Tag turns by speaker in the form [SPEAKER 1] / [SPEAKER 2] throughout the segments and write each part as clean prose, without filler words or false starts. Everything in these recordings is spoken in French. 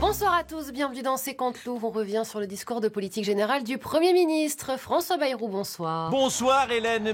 [SPEAKER 1] Bonsoir à tous, bienvenue dans C'est Canteloup. On revient sur le discours de politique générale du Premier ministre. François Bayrou, bonsoir.
[SPEAKER 2] Bonsoir Hélène,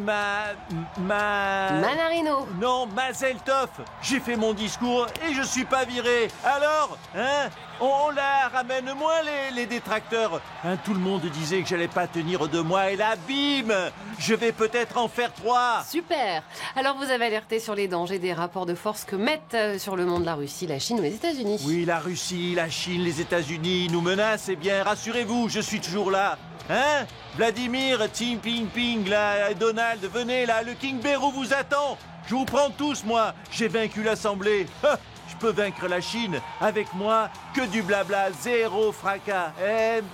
[SPEAKER 1] Manarino.
[SPEAKER 2] Non, Mazel Tov. J'ai fait mon discours et je suis pas viré. Alors, hein, on la ramène moins les détracteurs. Hein, tout le monde disait que j'allais pas tenir 2 mois et là, bim, je vais peut-être en faire 3.
[SPEAKER 1] Super. Alors vous avez alerté sur les dangers des rapports de force que mettent sur le monde la Russie, la Chine ou les États-Unis.
[SPEAKER 2] Oui, la Russie, la Chine, les États-Unis nous menacent. Eh bien, rassurez-vous, je suis toujours là. Hein? Vladimir, Xi Jinping, là, Donald, venez là, le King Bayrou vous attend. Je vous prends tous, moi. J'ai vaincu l'Assemblée. Je peux vaincre la Chine. Avec moi, que du blabla, zéro fracas.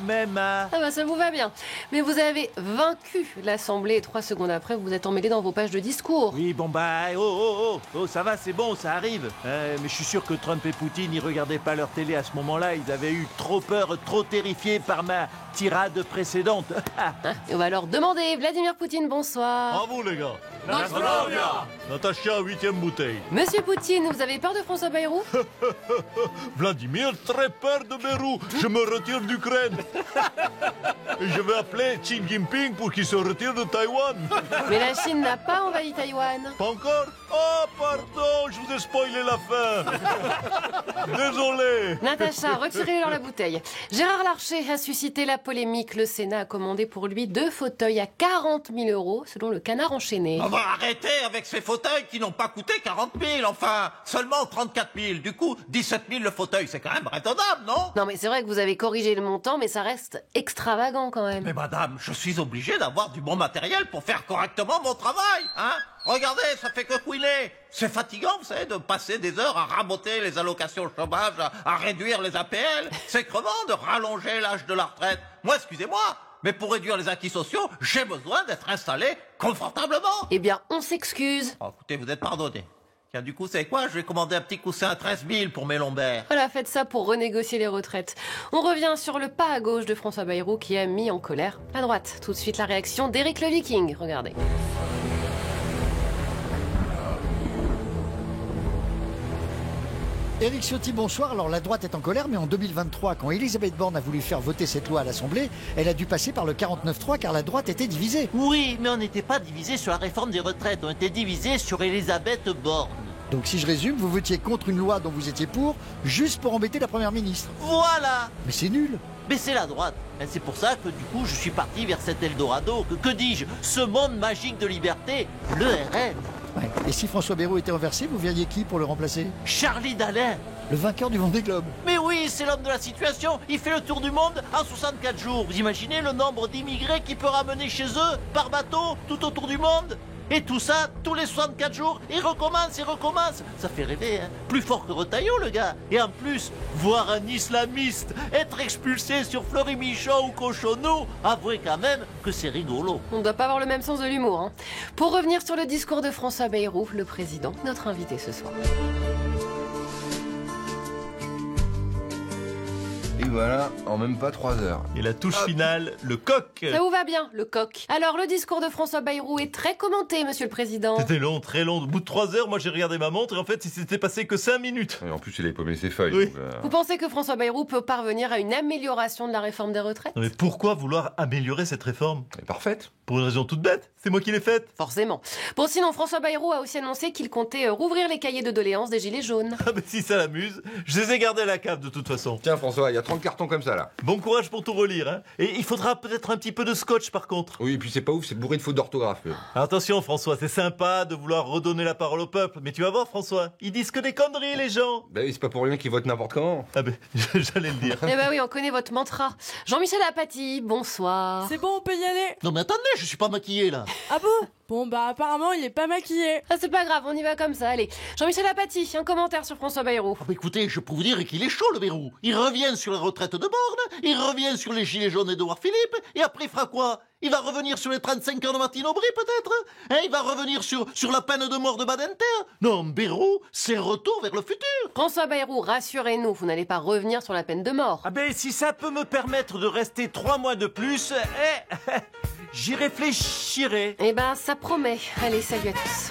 [SPEAKER 2] Même un...
[SPEAKER 1] Ah bah ça vous va bien. Mais vous avez vaincu l'Assemblée et 3 secondes après, vous vous êtes emmêlé dans vos pages de discours.
[SPEAKER 2] Oui, bon bah, oh, ça va, c'est bon, ça arrive. Mais je suis sûr que Trump et Poutine, ils regardaient pas leur télé à ce moment-là. Ils avaient eu trop peur, trop terrifiés par ma tirade précédente.
[SPEAKER 1] Et on va leur demander. Vladimir Poutine, bonsoir.
[SPEAKER 3] À vous les gars. Natacha, 8e bouteille.
[SPEAKER 1] Monsieur Poutine, vous avez peur de François Bayrou?
[SPEAKER 3] Vladimir, très peur de Bayrou. Je me retire d'Ukraine. Et je vais appeler Xi Jinping pour qu'il se retire de Taïwan.
[SPEAKER 1] Mais la Chine n'a pas envahi Taïwan.
[SPEAKER 3] Pas encore? Oh, pardon, je vous ai spoilé la fin. Désolé.
[SPEAKER 1] Natacha, retirez-leur la bouteille. Gérard Larcher a suscité la polémique. Le Sénat a commandé pour lui 2 fauteuils à 40 000 € selon le Canard enchaîné.
[SPEAKER 4] On va arrêter avec ces fauteuils qui n'ont pas coûté 40 000, enfin, seulement 34 000. Du coup, 17 000 le fauteuil, c'est quand même raisonnable, non?
[SPEAKER 1] Non mais c'est vrai que vous avez corrigé le montant, mais ça reste extravagant quand même.
[SPEAKER 4] Mais madame, je suis obligé d'avoir du bon matériel pour faire correctement mon travail, hein? Regardez, ça fait que couiner. C'est fatigant, vous savez, de passer des heures à raboter les allocations chômage, à réduire les APL. C'est crevant de rallonger l'âge de la retraite. Moi, excusez-moi, mais pour réduire les acquis sociaux, j'ai besoin d'être installé confortablement.
[SPEAKER 1] Eh bien, on s'excuse.
[SPEAKER 4] Oh, écoutez, vous êtes pardonné. Tiens, du coup, c'est quoi? Je vais commander un petit coussin à 13 000 pour mes lombaires.
[SPEAKER 1] Voilà, faites ça pour renégocier les retraites. On revient sur le pas à gauche de François Bayrou qui a mis en colère la droite. Tout de suite, la réaction d'Éric le Viking. Regardez.
[SPEAKER 5] Éric Ciotti, bonsoir. Alors la droite est en colère, mais en 2023, quand Elisabeth Borne a voulu faire voter cette loi à l'Assemblée, elle a dû passer par le 49.3 car la droite était divisée.
[SPEAKER 6] Oui, mais on n'était pas divisé sur la réforme des retraites, on était divisé sur Elisabeth Borne.
[SPEAKER 5] Donc si je résume, vous votiez contre une loi dont vous étiez pour, juste pour embêter la Première ministre.
[SPEAKER 6] Voilà.
[SPEAKER 5] Mais c'est nul.
[SPEAKER 6] Mais c'est la droite. Et c'est pour ça que du coup je suis parti vers cet Eldorado, que dis-je, ce monde magique de liberté, le RN.
[SPEAKER 5] Ouais. Et si François Bayrou était renversé, vous verriez qui pour le remplacer?
[SPEAKER 6] Charlie Dalin.
[SPEAKER 5] Le vainqueur du Vendée Globe.
[SPEAKER 6] Mais oui, c'est l'homme de la situation. Il fait le tour du monde en 64 jours. Vous imaginez le nombre d'immigrés qu'il peut ramener chez eux, par bateau, tout autour du monde? Et tout ça, tous les 64 jours, il recommence, il recommence. Ça fait rêver, hein. Plus fort que Retailleau, le gars. Et en plus, voir un islamiste être expulsé sur Fleury-Michon ou Cochonneau, avouez quand même que c'est rigolo.
[SPEAKER 1] On ne doit pas avoir le même sens de l'humour, hein. Pour revenir sur le discours de François Bayrou, le président, notre invité ce soir.
[SPEAKER 7] Et voilà, en même pas 3 heures.
[SPEAKER 3] Et la touche finale, le coq.
[SPEAKER 1] Ça vous va bien, le coq. Alors, le discours de François Bayrou est très commenté, monsieur le président.
[SPEAKER 3] C'était long, très long. Au bout de 3 heures, moi j'ai regardé ma montre et en fait, il s'était passé que 5 minutes.
[SPEAKER 7] Et en plus, il avait paumé ses feuilles.
[SPEAKER 3] Oui.
[SPEAKER 7] Donc,
[SPEAKER 1] Vous pensez que François Bayrou peut parvenir à une amélioration de la réforme des retraites?
[SPEAKER 3] Non mais pourquoi vouloir améliorer cette réforme?
[SPEAKER 7] elle est parfaite.
[SPEAKER 3] Pour une raison toute bête, c'est moi qui l'ai faite.
[SPEAKER 1] Forcément. Bon, sinon, François Bayrou a aussi annoncé qu'il comptait rouvrir les cahiers de doléances des Gilets jaunes.
[SPEAKER 3] Ah mais si ça l'amuse, je les ai gardés à la cave de toute façon.
[SPEAKER 7] Tiens, François, il y a 30 cartons comme ça, là.
[SPEAKER 3] Bon courage pour tout relire, hein. Et il faudra peut-être un petit peu de scotch par contre.
[SPEAKER 7] Oui, et puis c'est pas ouf, c'est bourré de fautes d'orthographe.
[SPEAKER 3] Attention François, c'est sympa de vouloir redonner la parole au peuple, mais tu vas voir François, ils disent que des conneries les gens.
[SPEAKER 7] Bah oui, c'est pas pour rien qu'ils votent n'importe comment.
[SPEAKER 3] Ah ben, j'allais le dire.
[SPEAKER 1] Eh ben oui, on connaît votre mantra. Jean-Michel Apathy, bonsoir.
[SPEAKER 8] C'est bon, on peut y aller.
[SPEAKER 6] Non mais attendez, je suis pas maquillé là.
[SPEAKER 8] Ah bon? Bon bah apparemment il est pas maquillé.
[SPEAKER 1] Ah, c'est pas grave, on y va comme ça, allez. Jean-Michel Apathy, un commentaire sur François Bayrou.
[SPEAKER 6] Ah bah écoutez, je peux vous dire qu'il est chaud le Bayrou. Il revient sur la retraite de Borne, il revient sur les gilets jaunes d'Édouard Philippe, et après il fera quoi? Il va revenir sur les 35 ans de Martine Aubry peut-être, hein? Il va revenir sur la peine de mort de Badinter. Non, Bayrou, c'est retour vers le futur.
[SPEAKER 1] François Bayrou, rassurez-nous, vous n'allez pas revenir sur la peine de mort.
[SPEAKER 2] Ah ben, si ça peut me permettre de rester 3 mois de plus, j'y réfléchirai.
[SPEAKER 1] Eh ben, ça promet. Allez, salut à tous.